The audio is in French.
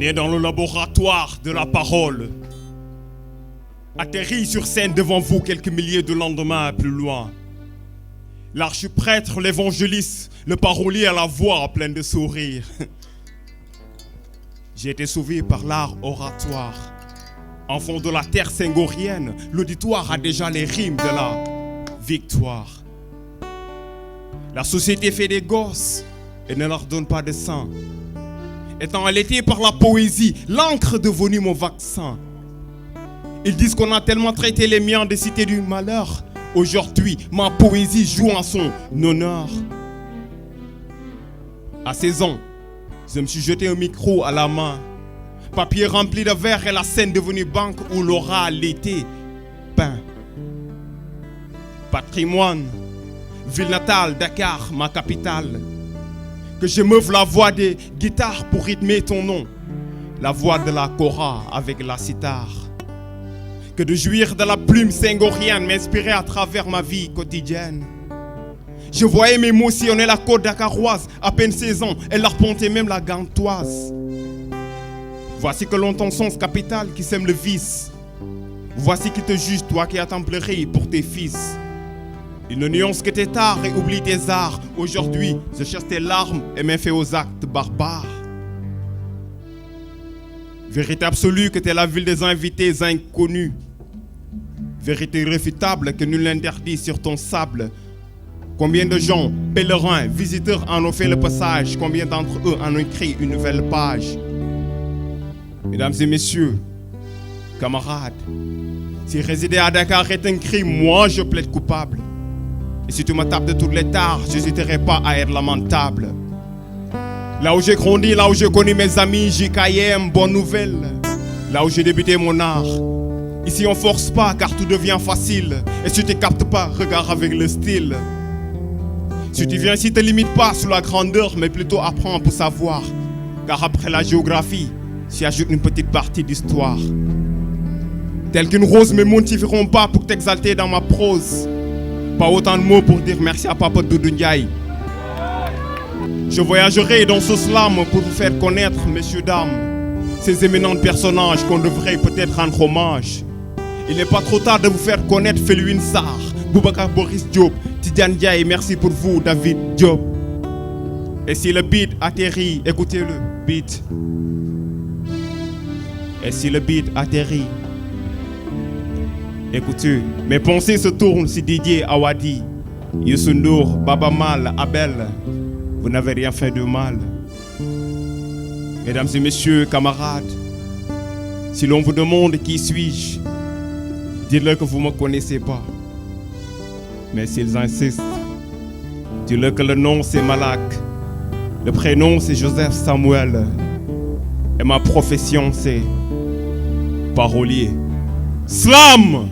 Né dans le laboratoire de la parole, atterri sur scène devant vous quelques milliers de lendemains plus loin. L'archiprêtre, l'évangéliste, le parolier à la voix pleine de sourires. J'ai été sauvé par l'art oratoire. Enfant de la terre senghorienne, l'auditoire a déjà les rimes de la victoire. La société fait des gosses et ne leur donne pas de sang. Étant allaité par la poésie, l'encre devenue mon vaccin. Ils disent qu'on a tellement traité les miens de cité du malheur. Aujourd'hui, ma poésie joue en son honneur. À 16 ans, je me suis jeté un micro à la main. Papier rempli de verre et la scène devenue banque où l'oral était peint. Patrimoine, ville natale, Dakar, ma capitale. Que je meuvent la voix des guitares pour rythmer ton nom. La voix de la kora avec la sitar. Que de jouir de la plume senghorienne m'inspirait à travers ma vie quotidienne. Je voyais mes mots sillonner la côte dakaroise. À peine 16 ans, elle arpentait même la gantoise. Voici que l'on ton sens capital qui sème le vice. Voici qui te juge, toi qui as tant pleuré pour tes fils. Il ne nuance que tes tares et oublie tes arts. Aujourd'hui, je cherche tes larmes et m'en fais aux actes barbares. Vérité absolue que t'es la ville des invités inconnus. Vérité irréfutable que nul n'interdit sur ton sable. Combien de gens, pèlerins, visiteurs en ont fait le passage? Combien d'entre eux en ont écrit une nouvelle page? Mesdames et messieurs, camarades, si résider à Dakar est un crime, moi je plaide coupable. Et si tu me tapes de toutes les tares, je n'hésiterai pas à être lamentable. Là où j'ai grandi, là où j'ai connu mes amis, JKM, bonne nouvelle. Là où j'ai débuté mon art. Ici on force pas car tout devient facile. Et si tu ne captes pas, regarde avec le style. Si tu viens ici, te limite pas sur la grandeur, mais plutôt apprends pour savoir. Car après la géographie, s'y ajoute une petite partie d'histoire. Tel qu'une rose, mes mots ne suffiront pas pour t'exalter dans ma prose. Pas autant de mots pour dire merci à Papa Doudou Ndiaye. Je voyagerai dans ce slam pour vous faire connaître, messieurs, dames, ces éminents personnages qu'on devrait peut-être rendre hommage. Il n'est pas trop tard de vous faire connaître Felwine Sarr, Boubacar Boris Diop, Tidiane Ndiaye, merci pour vous, David Diop. Et si le beat atterrit, écoutez le beat. Et si le beat atterrit, écoutez, mes pensées se tournent sur Didier Awadi, Youssou N'Dour, Baba Mal, Abel. Vous n'avez rien fait de mal. Mesdames et messieurs, camarades, si l'on vous demande qui suis-je, dites-leur que vous ne me connaissez pas. Mais s'ils insistent, dites-leur que le nom c'est Malak, le prénom c'est Joseph Samuel, et ma profession c'est parolier. Slam!